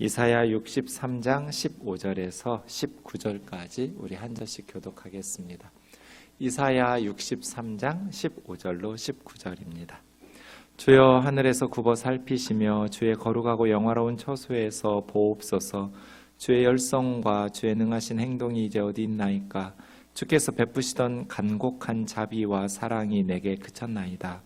이사야 63장 15절에서 19절까지 우리 한 절씩 교독하겠습니다. 이사야 63장 15절로 19절입니다. 주여 하늘에서 굽어 살피시며 주의 거룩하고 영화로운 처소에서 보옵소서. 주의 열성과 주의 능하신 행동이 이제 어디 있나이까. 주께서 베푸시던 간곡한 자비와 사랑이 내게 그쳤나이다.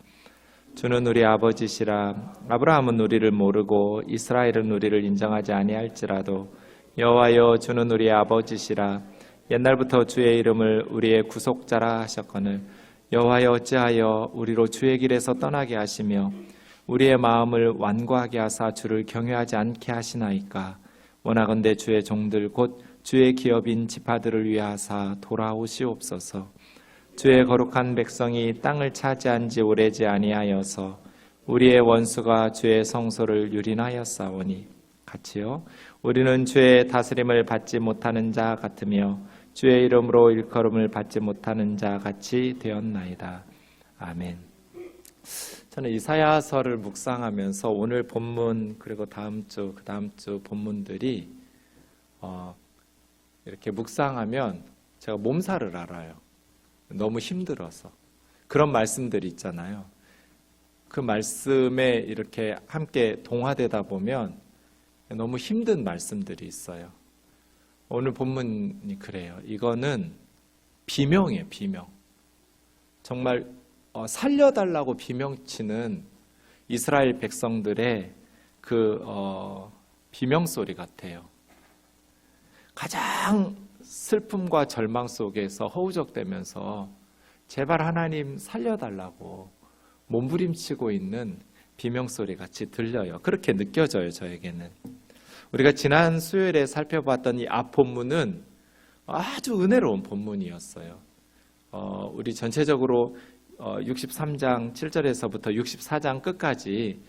주는 우리 아버지시라. 아브라함은 우리를 모르고 이스라엘은 우리를 인정하지 아니할지라도 여호와여 주는 우리의 아버지시라. 옛날부터 주의 이름을 우리의 구속자라 하셨거늘 여호와여 어찌하여 우리로 주의 길에서 떠나게 하시며 우리의 마음을 완고하게 하사 주를 경외하지 않게 하시나이까. 원하건대 주의 종들 곧 주의 기업인 지파들을 위하사 돌아오시옵소서. 주의 거룩한 백성이 땅을 차지한 지 오래지 아니하여서 우리의 원수가 주의 성소를 유린하였사오니 같이요. 우리는 주의 다스림을 받지 못하는 자 같으며 주의 이름으로 일컬음을 받지 못하는 자 같이 되었나이다. 아멘. 저는 이사야서를 묵상하면서 오늘 본문 그리고 다음 주 본문들이 이렇게 묵상하면 제가 몸살을 알아요. 너무 힘들어서. 그런 말씀들이 있잖아요. 그 말씀에 이렇게 함께 동화되다 보면 너무 힘든 말씀들이 있어요. 오늘 본문이 그래요. 이거는 비명이에요, 비명. 정말 살려달라고 비명치는 이스라엘 백성들의 그 비명소리 같아요. 가장 슬픔과 절망 속에서 허우적대면서 제발 하나님 살려달라고 몸부림치고 있는 비명소리 같이 들려요. 그렇게 느껴져요, 저에게는. 우리가 지난 수요일에 살펴봤던 이 앞 본문은 아주 은혜로운 본문이었어요. 우리 전체적으로 63장 7절에서부터 64장 끝까지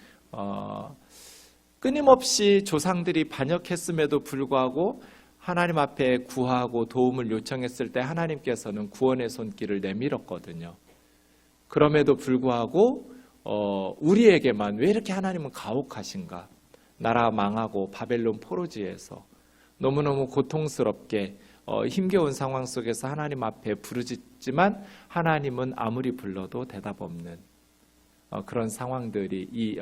끊임없이 조상들이 반역했음에도 불구하고 하나님 앞에 구하고 도움을 요청했을 때 하나님께서는 구원의 손길을 내밀었거든요. 그럼에도 불구하고 우리에게만 왜 이렇게 하나님은 가혹하신가? 나라 망하고 바벨론 포로지에서 너무너무 고통스럽게 힘겨운 상황 속에서 하나님 앞에 부르짖지만 하나님은 아무리 불러도 대답 없는 그런 상황들이 이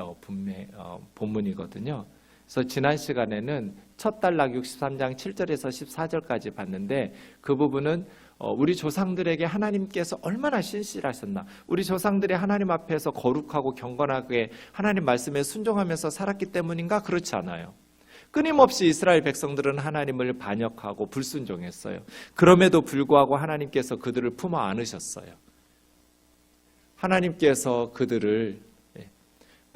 본문이거든요. 그래서 지난 시간에는 첫 단락 63장 7절에서 14절까지 봤는데 그 부분은 우리 조상들에게 하나님께서 얼마나 신실하셨나, 우리 조상들이 하나님 앞에서 거룩하고 경건하게 하나님 말씀에 순종하면서 살았기 때문인가? 그렇지 않아요. 끊임없이 이스라엘 백성들은 하나님을 반역하고 불순종했어요. 그럼에도 불구하고 하나님께서 그들을 품어 안으셨어요. 하나님께서 그들을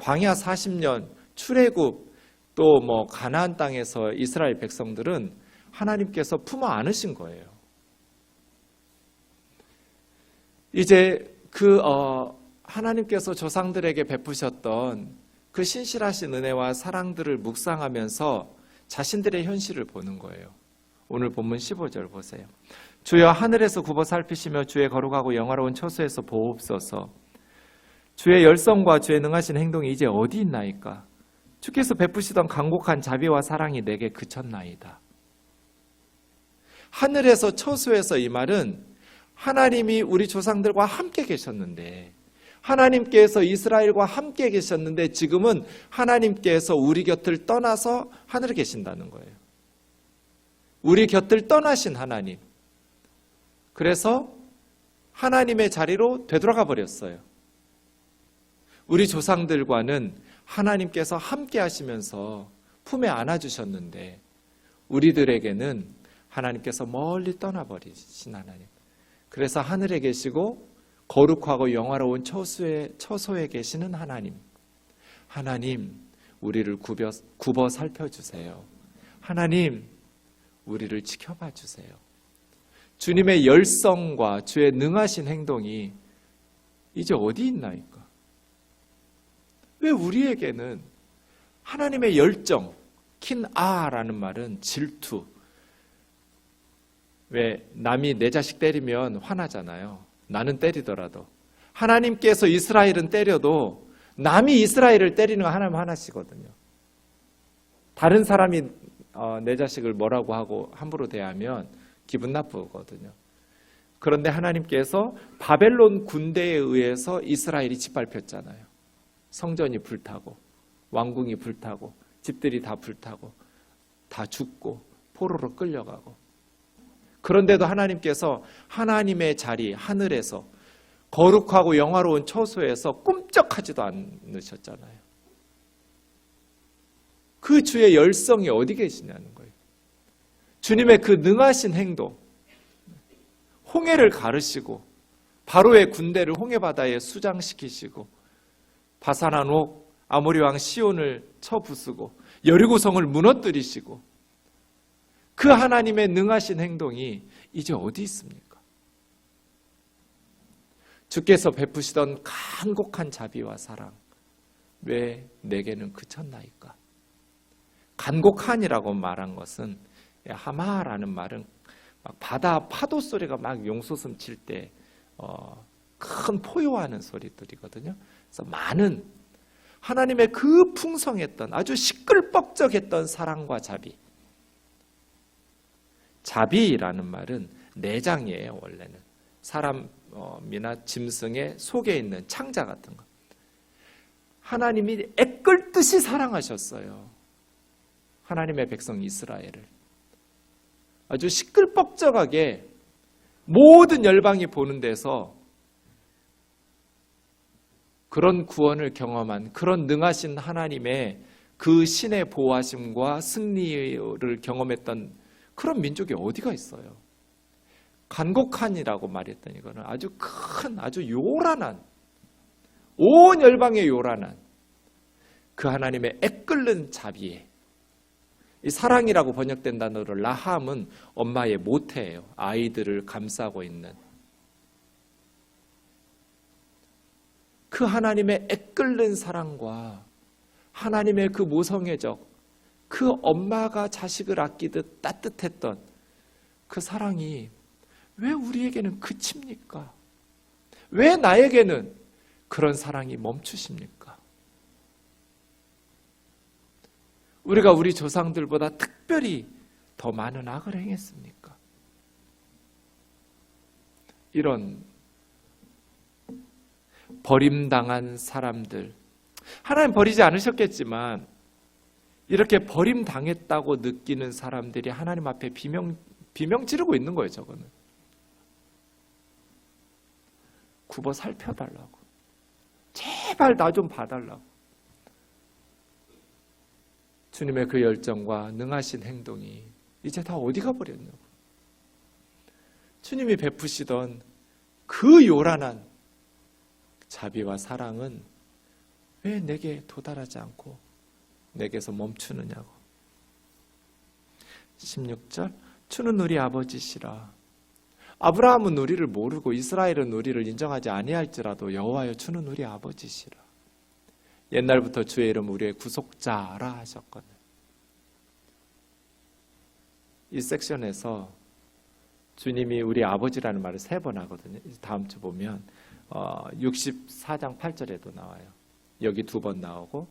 광야 40년 출애굽 또 가나안 땅에서 이스라엘 백성들은 하나님께서 품어 안으신 거예요. 이제 하나님께서 조상들에게 베푸셨던 그 신실하신 은혜와 사랑들을 묵상하면서 자신들의 현실을 보는 거예요. 오늘 본문 15절 보세요. 주여 하늘에서 굽어 살피시며 주의 거룩하고 영화로운 처소에서 보옵소서. 주의 열성과 주의 능하신 행동이 이제 어디 있나이까. 주께서 베푸시던 간곡한 자비와 사랑이 내게 그쳤나이다. 하늘에서 처소에서 이 말은 하나님이 우리 조상들과 함께 계셨는데, 하나님께서 이스라엘과 함께 계셨는데 지금은 하나님께서 우리 곁을 떠나서 하늘에 계신다는 거예요. 우리 곁을 떠나신 하나님. 그래서 하나님의 자리로 되돌아가 버렸어요. 우리 조상들과는 하나님께서 함께 하시면서 품에 안아주셨는데 우리들에게는 하나님께서 멀리 떠나버리신 하나님. 그래서 하늘에 계시고 거룩하고 영화로운 처소에 계시는 하나님. 하나님, 우리를 굽어 살펴주세요. 하나님, 우리를 지켜봐 주세요. 주님의 열성과 주의 능하신 행동이 이제 어디 있나이까? 왜 우리에게는 하나님의 열정, 킨아라는 말은 질투. 왜 남이 내 자식 때리면 화나잖아요. 나는 때리더라도. 하나님께서 이스라엘은 때려도 남이 이스라엘을 때리는 거 하나님 하나시거든요. 다른 사람이 내 자식을 뭐라고 하고 함부로 대하면 기분 나쁘거든요. 그런데 하나님께서 바벨론 군대에 의해서 이스라엘이 짓밟혔잖아요. 성전이 불타고 왕궁이 불타고 집들이 다 불타고 다 죽고 포로로 끌려가고, 그런데도 하나님께서 하나님의 자리 하늘에서 거룩하고 영화로운 처소에서 꿈쩍하지도 않으셨잖아요. 그 주의 열성이 어디 계시냐는 거예요. 주님의 그 능하신 행동, 홍해를 가르시고 바로의 군대를 홍해바다에 수장시키시고 바산한 옥 아모리 왕 시온을 쳐부수고 여리고성을 무너뜨리시고, 그 하나님의 능하신 행동이 이제 어디 있습니까? 주께서 베푸시던 간곡한 자비와 사랑, 왜 내게는 그쳤나이까? 간곡한이라고 말한 것은, 하마라는 말은 막 바다 파도 소리가 막 용솟음 칠 때 큰 포효하는 소리들이거든요. 그래서 많은 하나님의 그 풍성했던 아주 시끌벅적했던 사랑과 자비. 자비라는 말은 내장이에요. 원래는 사람이나 짐승의 속에 있는 창자 같은 것. 하나님이 애끓듯이 사랑하셨어요. 하나님의 백성 이스라엘을 아주 시끌벅적하게 모든 열방이 보는 데서 그런 구원을 경험한, 그런 능하신 하나님의 그 신의 보호하심과 승리를 경험했던 그런 민족이 어디가 있어요? 간곡한이라고 말했던 이거는 아주 큰, 아주 요란한, 온 열방에 요란한 그 하나님의 애끓는 자비에, 이 사랑이라고 번역된 단어로 라함은 엄마의 모태예요. 아이들을 감싸고 있는 그 하나님의 애끓는 사랑과 하나님의 그 모성애적, 그 엄마가 자식을 아끼듯 따뜻했던 그 사랑이 왜 우리에게는 그칩니까? 왜 나에게는 그런 사랑이 멈추십니까? 우리가 우리 조상들보다 특별히 더 많은 악을 행했습니까? 이런 버림당한 사람들, 하나님 버리지 않으셨겠지만 이렇게 버림당했다고 느끼는 사람들이 하나님 앞에 비명 지르고 있는 거예요. 저거는 굽어 살펴달라고, 제발 나 좀 봐달라고. 주님의 그 열정과 능하신 행동이 이제 다 어디 가버렸냐고. 주님이 베푸시던 그 요란한 자비와 사랑은 왜 내게 도달하지 않고 내게서 멈추느냐고. 16절, 주는 우리 아버지시라. 아브라함은 우리를 모르고 이스라엘은 우리를 인정하지 아니할지라도 여호와여 주는 우리 아버지시라. 옛날부터 주의 이름 우리의 구속자라 하셨거든. 이 섹션에서 주님이 우리 아버지라는 말을 3번 하거든요. 다음 주 보면 64장 8절에도 나와요. 여기 2번 나오고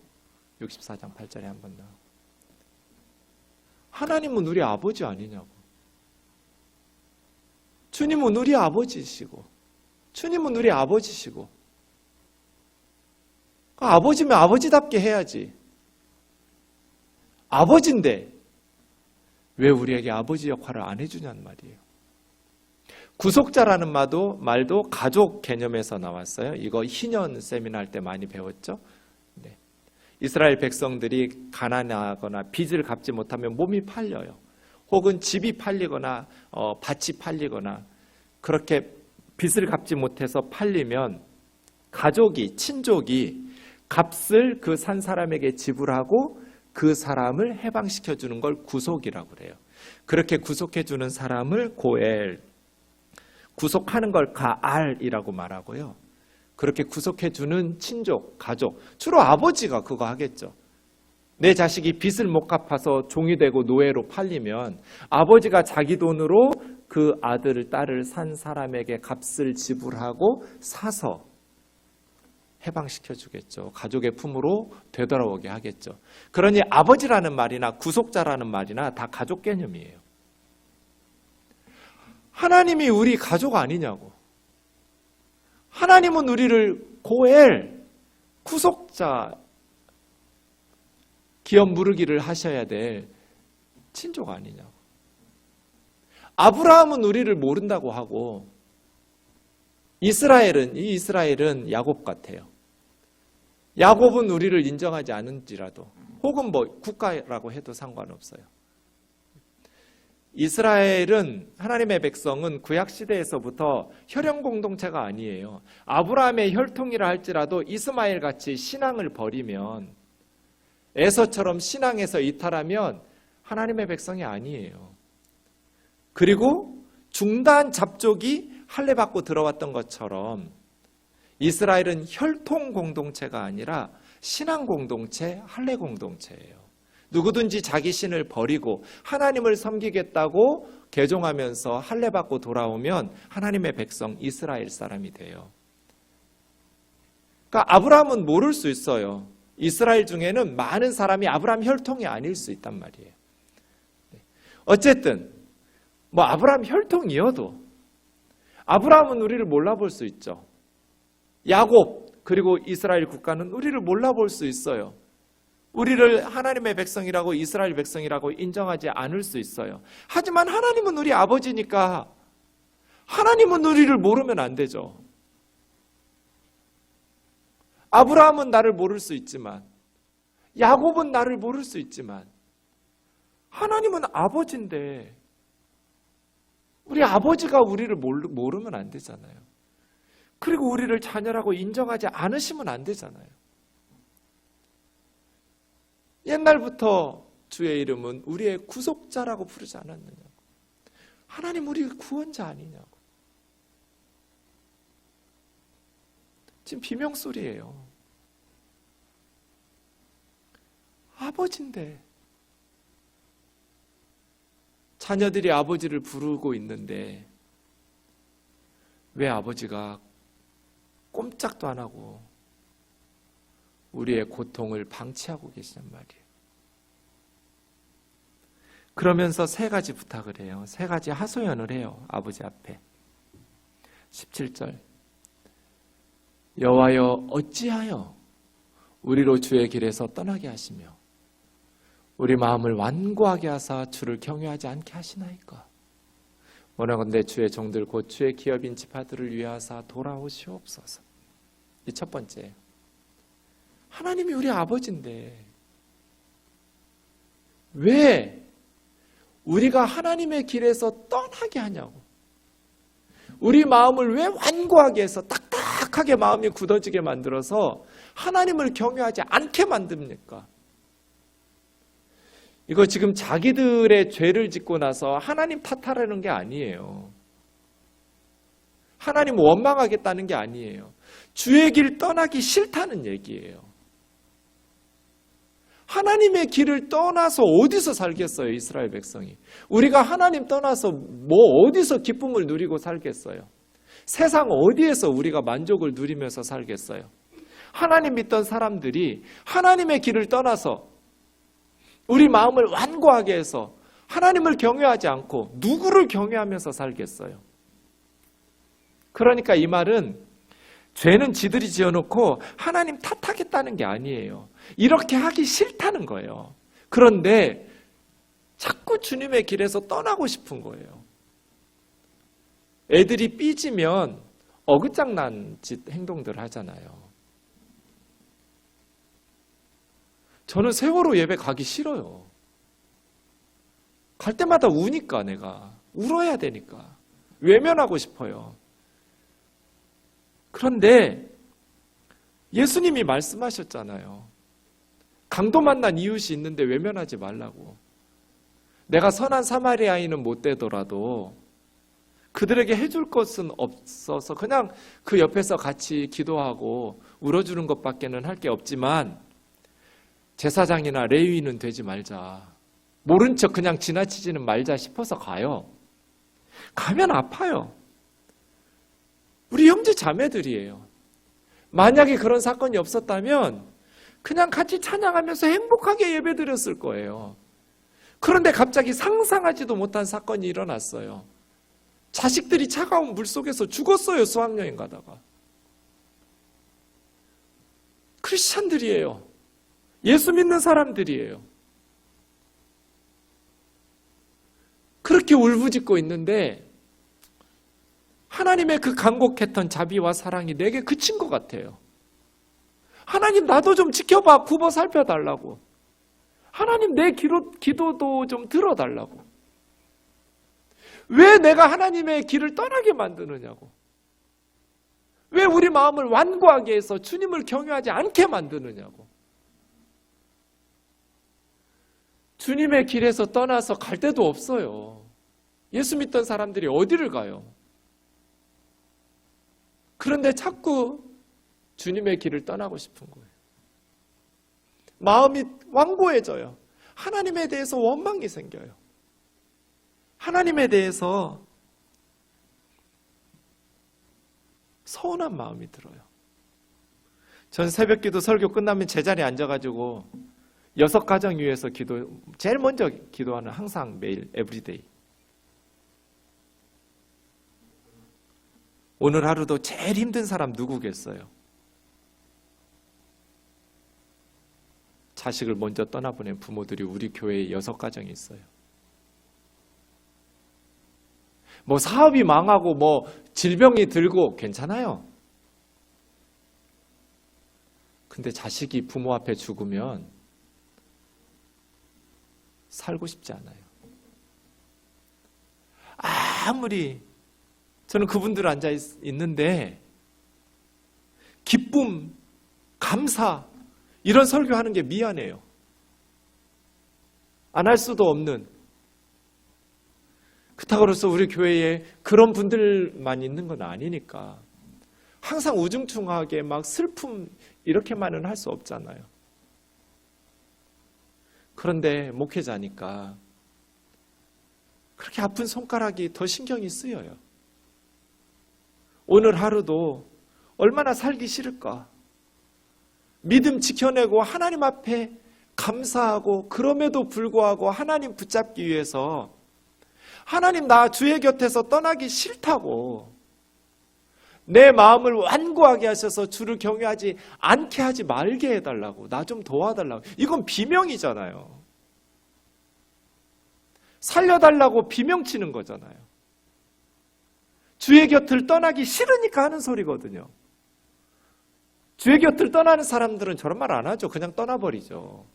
64장 8절에 한 번 나오고. 하나님은 우리 아버지 아니냐고. 주님은 우리 아버지시고, 주님은 우리 아버지시고, 아버지면 아버지답게 해야지. 아버지인데 왜 우리에게 아버지 역할을 안 해주냐는 말이에요. 구속자라는 말도 가족 개념에서 나왔어요. 이거 희년 세미나 할 때 많이 배웠죠. 네. 이스라엘 백성들이 가난하거나 빚을 갚지 못하면 몸이 팔려요. 혹은 집이 팔리거나 밭이 팔리거나 그렇게 빚을 갚지 못해서 팔리면 가족이, 친족이 값을 그 산 사람에게 지불하고 그 사람을 해방시켜주는 걸 구속이라고 그래요. 그렇게 구속해주는 사람을 고엘, 구속하는 걸 가알이라고 말하고요. 그렇게 구속해주는 친족, 가족, 주로 아버지가 그거 하겠죠. 내 자식이 빚을 못 갚아서 종이 되고 노예로 팔리면 아버지가 자기 돈으로 그 아들을, 딸을 산 사람에게 값을 지불하고 사서 해방시켜 주겠죠. 가족의 품으로 되돌아오게 하겠죠. 그러니 아버지라는 말이나 구속자라는 말이나 다 가족 개념이에요. 하나님이 우리 가족 아니냐고. 하나님은 우리를 고엘, 구속자, 기업 무르기를 하셔야 될 친족 아니냐고. 아브라함은 우리를 모른다고 하고 이 이스라엘은 야곱 같아요. 야곱은 우리를 인정하지 않은지라도 혹은 국가라고 해도 상관없어요. 이스라엘은 하나님의 백성은 구약 시대에서부터 혈연 공동체가 아니에요. 아브라함의 혈통이라 할지라도 이스마엘 같이 신앙을 버리면 에서처럼 신앙에서 이탈하면 하나님의 백성이 아니에요. 그리고 중단 잡족이 할례 받고 들어왔던 것처럼 이스라엘은 혈통 공동체가 아니라 신앙 공동체, 할례 공동체예요. 누구든지 자기 신을 버리고 하나님을 섬기겠다고 개종하면서 할례 받고 돌아오면 하나님의 백성 이스라엘 사람이 돼요. 그러니까 아브라함은 모를 수 있어요. 이스라엘 중에는 많은 사람이 아브라함 혈통이 아닐 수 있단 말이에요. 어쨌든 아브라함 혈통이어도 아브라함은 우리를 몰라볼 수 있죠. 야곱 그리고 이스라엘 국가는 우리를 몰라볼 수 있어요. 우리를 하나님의 백성이라고 이스라엘 백성이라고 인정하지 않을 수 있어요. 하지만 하나님은 우리 아버지니까 하나님은 우리를 모르면 안 되죠. 아브라함은 나를 모를 수 있지만 야곱은 나를 모를 수 있지만 하나님은 아버지인데 우리 아버지가 우리를 모르면 안 되잖아요. 그리고 우리를 자녀라고 인정하지 않으시면 안 되잖아요. 옛날부터 주의 이름은 우리의 구속자라고 부르지 않았느냐고. 하나님 우리 구원자 아니냐고. 지금 비명소리예요. 아버지인데 자녀들이 아버지를 부르고 있는데 왜 아버지가 꼼짝도 안 하고 우리의 고통을 방치하고 계시단 말이에요. 그러면서 세 가지 부탁을 해요. 세 가지 하소연을 해요. 아버지 앞에. 17절 여호와여 어찌하여 우리로 주의 길에서 떠나게 하시며 우리 마음을 완고하게 하사 주를 경외하지 않게 하시나이까. 원하건대 주의 종들 곧 주의 기업인 지파들을 위하사 돌아오시옵소서. 이 첫 번째, 하나님이 우리 아버지인데 왜 우리가 하나님의 길에서 떠나게 하냐고. 우리 마음을 왜 완고하게 해서 딱딱하게 마음이 굳어지게 만들어서 하나님을 경외하지 않게 만듭니까? 이거 지금 자기들의 죄를 짓고 나서 하나님 탓하라는 게 아니에요. 하나님 원망하겠다는 게 아니에요. 주의 길 떠나기 싫다는 얘기예요. 하나님의 길을 떠나서 어디서 살겠어요, 이스라엘 백성이? 우리가 하나님 떠나서 어디서 기쁨을 누리고 살겠어요? 세상 어디에서 우리가 만족을 누리면서 살겠어요? 하나님 믿던 사람들이 하나님의 길을 떠나서 우리 마음을 완고하게 해서 하나님을 경외하지 않고 누구를 경외하면서 살겠어요? 그러니까 이 말은 죄는 지들이 지어놓고 하나님 탓하겠다는 게 아니에요. 이렇게 하기 싫다는 거예요. 그런데 자꾸 주님의 길에서 떠나고 싶은 거예요. 애들이 삐지면 어긋장난 짓 행동들 하잖아요. 저는 세월호 예배 가기 싫어요. 갈 때마다 우니까 내가. 울어야 되니까. 외면하고 싶어요. 그런데 예수님이 말씀하셨잖아요. 강도 만난 이웃이 있는데 외면하지 말라고. 내가 선한 사마리아인은 못 되더라도 그들에게 해줄 것은 없어서 그냥 그 옆에서 같이 기도하고 울어주는 것밖에는 할 게 없지만 제사장이나 레위인은 되지 말자. 모른 척 그냥 지나치지는 말자 싶어서 가요. 가면 아파요. 우리 형제 자매들이에요. 만약에 그런 사건이 없었다면 그냥 같이 찬양하면서 행복하게 예배드렸을 거예요. 그런데 갑자기 상상하지도 못한 사건이 일어났어요. 자식들이 차가운 물속에서 죽었어요. 수학여행 가다가. 크리스찬들이에요. 예수 믿는 사람들이에요. 그렇게 울부짖고 있는데 하나님의 그 간곡했던 자비와 사랑이 내게 그친 것 같아요. 하나님 나도 좀 지켜봐. 굽어 살펴달라고. 하나님 내 기도도 좀 들어달라고. 왜 내가 하나님의 길을 떠나게 만드느냐고. 왜 우리 마음을 완고하게 해서 주님을 경외하지 않게 만드느냐고. 주님의 길에서 떠나서 갈 데도 없어요. 예수 믿던 사람들이 어디를 가요? 그런데 자꾸 주님의 길을 떠나고 싶은 거예요. 마음이 완고해져요. 하나님에 대해서 원망이 생겨요. 하나님에 대해서 서운한 마음이 들어요. 전 새벽기도 설교 끝나면 제자리에 앉아가지고 6가정 위해서 제일 먼저 기도하는 항상 매일 에브리데이. 오늘 하루도 제일 힘든 사람 누구겠어요? 자식을 먼저 떠나보낸 부모들이 우리 교회에 6가정이 있어요. 뭐 사업이 망하고 뭐 질병이 들고 괜찮아요. 근데 자식이 부모 앞에 죽으면 살고 싶지 않아요. 아무리 저는 그분들 앉아 있는데 기쁨, 감사 이런 설교하는 게 미안해요. 안 할 수도 없는. 그렇다고 해서 우리 교회에 그런 분들만 있는 건 아니니까 항상 우중충하게 막 슬픔 이렇게만은 할 수 없잖아요. 그런데 목회자니까 그렇게 아픈 손가락이 더 신경이 쓰여요. 오늘 하루도 얼마나 살기 싫을까? 믿음 지켜내고 하나님 앞에 감사하고 그럼에도 불구하고 하나님 붙잡기 위해서 하나님 나 주의 곁에서 떠나기 싫다고 내 마음을 완고하게 하셔서 주를 경외하지 않게 하지 말게 해달라고 나 좀 도와달라고. 이건 비명이잖아요. 살려달라고 비명치는 거잖아요. 주의 곁을 떠나기 싫으니까 하는 소리거든요. 주의 곁을 떠나는 사람들은 저런 말 안 하죠. 그냥 떠나버리죠.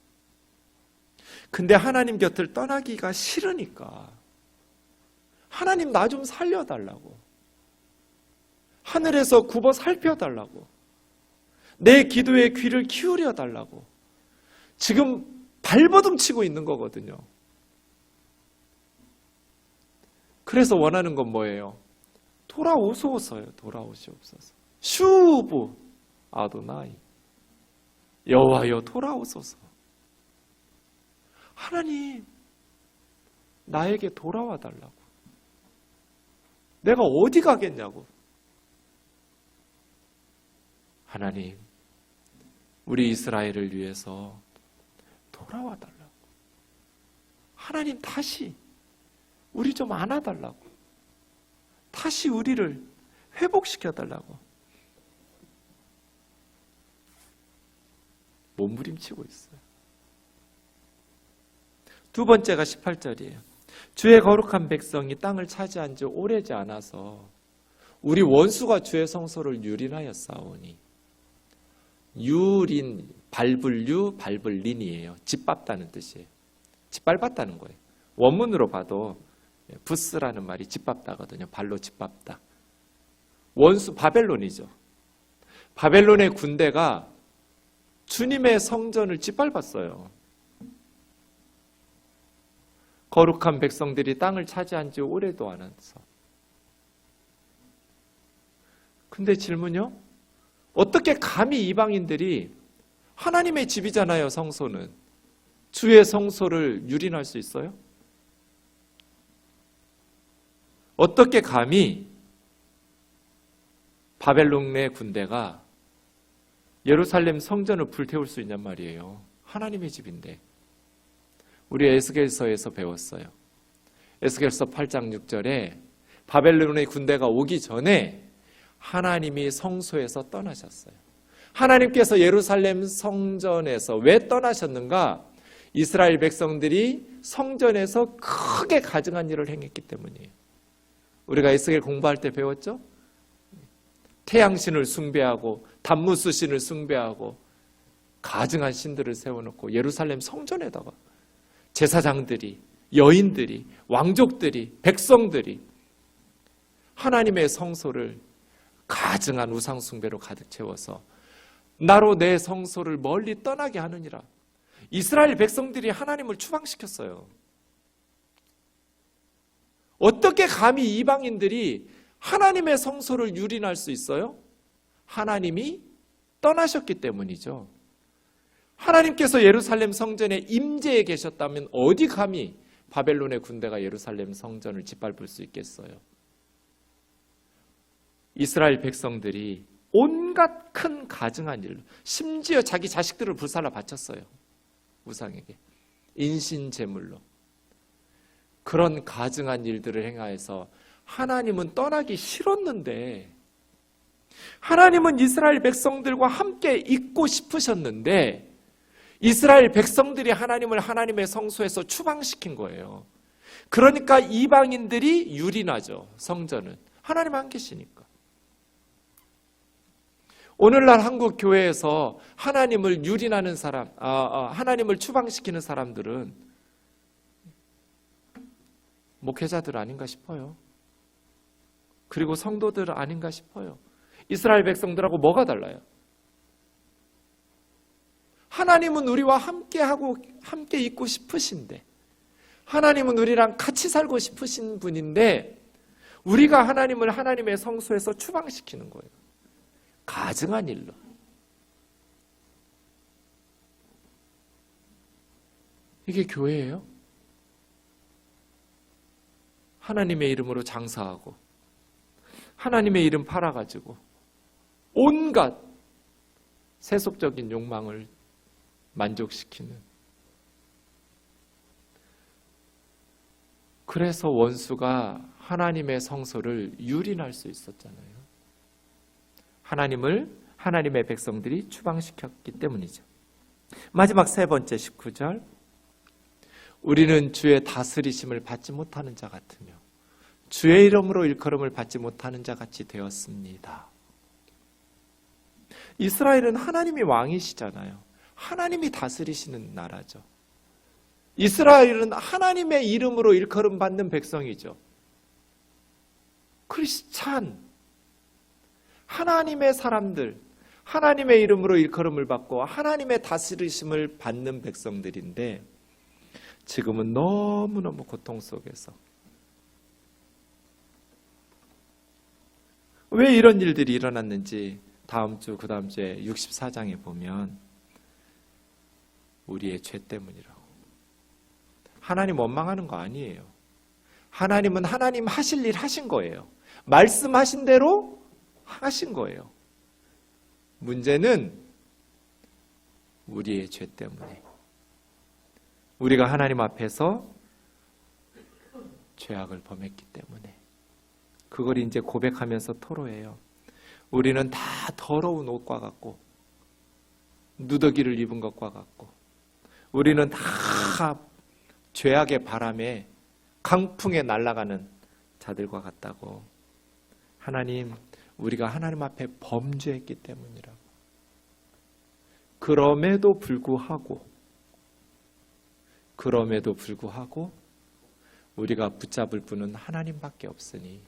근데 하나님 곁을 떠나기가 싫으니까 하나님 나 좀 살려달라고. 하늘에서 굽어 살펴달라고. 내 기도에 귀를 기울여 달라고. 지금 발버둥 치고 있는 거거든요. 그래서 원하는 건 뭐예요? 돌아오소서요. 돌아오시옵소서. 슈브 아도나이. 여호와여 돌아오소서. 하나님 나에게 돌아와 달라고. 내가 어디 가겠냐고. 하나님 우리 이스라엘을 위해서 돌아와 달라고. 하나님 다시 우리 좀 안아달라고. 다시 우리를 회복시켜달라고. 몸부림치고 있어요. 두 번째가 18절이에요. 주의 거룩한 백성이 땅을 차지한 지 오래지 않아서 우리 원수가 주의 성소를 유린하여 싸우니. 유린, 밟을유, 밟을린이에요. 짓밟다는 뜻이에요. 짓밟았다는 거예요. 원문으로 봐도 부스라는 말이 짓밟다거든요. 발로 짓밟다. 원수 바벨론이죠. 바벨론의 군대가 주님의 성전을 짓밟았어요. 거룩한 백성들이 땅을 차지한 지 오래도 않아서. 근데 질문요? 어떻게 감히 이방인들이 하나님의 집이잖아요, 성소는. 주의 성소를 유린할 수 있어요? 어떻게 감히 바벨론의 군대가 예루살렘 성전을 불태울 수 있냔 말이에요. 하나님의 집인데. 우리 에스겔서에서 배웠어요. 에스겔서 8장 6절에 바벨론의 군대가 오기 전에 하나님이 성소에서 떠나셨어요. 하나님께서 예루살렘 성전에서 왜 떠나셨는가? 이스라엘 백성들이 성전에서 크게 가증한 일을 행했기 때문이에요. 우리가 에스겔 공부할 때 배웠죠? 태양신을 숭배하고 단무스신을 숭배하고 가증한 신들을 세워놓고 예루살렘 성전에다가 제사장들이, 여인들이, 왕족들이, 백성들이 하나님의 성소를 가증한 우상 숭배로 가득 채워서 나로 내 성소를 멀리 떠나게 하느니라. 이스라엘 백성들이 하나님을 추방시켰어요. 어떻게 감히 이방인들이 하나님의 성소를 유린할 수 있어요? 하나님이 떠나셨기 때문이죠. 하나님께서 예루살렘 성전에 임재해 계셨다면 어디 감히 바벨론의 군대가 예루살렘 성전을 짓밟을 수 있겠어요? 이스라엘 백성들이 온갖 큰 가증한 일로, 심지어 자기 자식들을 불살라 바쳤어요. 우상에게 인신제물로. 그런 가증한 일들을 행하여서 하나님은 떠나기 싫었는데, 하나님은 이스라엘 백성들과 함께 있고 싶으셨는데 이스라엘 백성들이 하나님을 하나님의 성소에서 추방시킨 거예요. 그러니까 이방인들이 유린하죠. 성전은 하나님 안 계시니까. 오늘날 한국 교회에서 하나님을 유린하는 사람, 하나님을 추방시키는 사람들은 목회자들 아닌가 싶어요. 그리고 성도들 아닌가 싶어요. 이스라엘 백성들하고 뭐가 달라요? 하나님은 우리와 함께하고 함께 있고 싶으신데, 하나님은 우리랑 같이 살고 싶으신 분인데 우리가 하나님을 하나님의 성소에서 추방시키는 거예요. 가증한 일로. 이게 교회예요? 하나님의 이름으로 장사하고 하나님의 이름 팔아가지고 온갖 세속적인 욕망을 만족시키는. 그래서 원수가 하나님의 성소를 유린할 수 있었잖아요. 하나님의 백성들이 추방시켰기 때문이죠. 마지막 세 번째 19절. 우리는 주의 다스리심을 받지 못하는 자 같으며 주의 이름으로 일컬음을 받지 못하는 자 같이 되었습니다. 이스라엘은 하나님이 왕이시잖아요. 하나님이 다스리시는 나라죠. 이스라엘은 하나님의 이름으로 일컬음 받는 백성이죠. 크리스찬, 하나님의 사람들, 하나님의 이름으로 일컬음을 받고 하나님의 다스리심을 받는 백성들인데 지금은 너무너무 고통 속에서 왜 이런 일들이 일어났는지 다음 주, 그 다음 주에 64장에 보면 우리의 죄 때문이라고. 하나님 원망하는 거 아니에요. 하나님은 하나님 하실 일 하신 거예요. 말씀하신 대로 하신 거예요. 문제는 우리의 죄 때문에. 우리가 하나님 앞에서 죄악을 범했기 때문에. 그걸 이제 고백하면서 토로해요. 우리는 다 더러운 옷과 같고 누더기를 입은 것과 같고 우리는 다 죄악의 바람에 강풍에 날아가는 자들과 같다고. 하나님, 우리가 하나님 앞에 범죄했기 때문이라고. 그럼에도 불구하고 우리가 붙잡을 분은 하나님밖에 없으니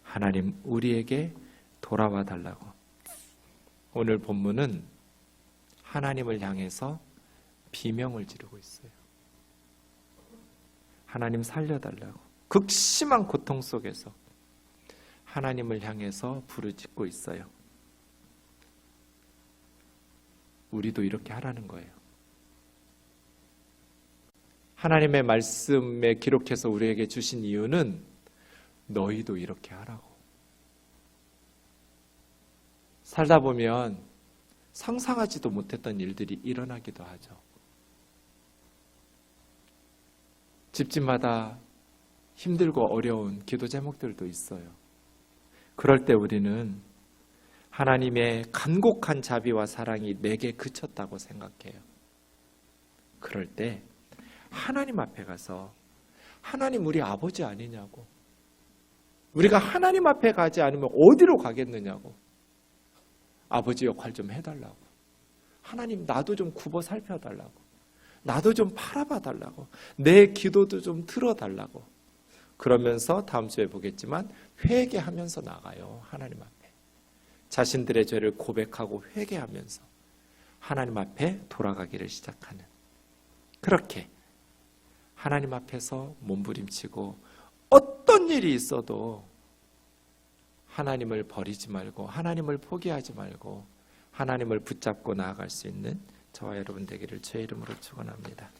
하나님 우리에게 돌아와 달라고. 오늘 본문은 하나님을 향해서 비명을 지르고 있어요. 하나님 살려달라고. 극심한 고통 속에서 하나님을 향해서 부르짖고 있어요. 우리도 이렇게 하라는 거예요. 하나님의 말씀에 기록해서 우리에게 주신 이유는 너희도 이렇게 하라고. 살다 보면 상상하지도 못했던 일들이 일어나기도 하죠. 집집마다 힘들고 어려운 기도 제목들도 있어요. 그럴 때 우리는 하나님의 간곡한 자비와 사랑이 내게 그쳤다고 생각해요. 그럴 때 하나님 앞에 가서 하나님 우리 아버지 아니냐고, 우리가 하나님 앞에 가지 않으면 어디로 가겠느냐고, 아버지 역할 좀 해달라고, 하나님 나도 좀 굽어 살펴달라고, 나도 좀 바라봐달라고, 내 기도도 좀 들어달라고, 그러면서 다음 주에 보겠지만 회개하면서 나가요. 하나님 앞에 자신들의 죄를 고백하고 회개하면서 하나님 앞에 돌아가기를 시작하는, 그렇게 하나님 앞에서 몸부림치고 어떤 일이 있어도 하나님을 버리지 말고 하나님을 포기하지 말고 하나님을 붙잡고 나아갈 수 있는 저와 여러분 되기를 주의 이름으로 축원합니다.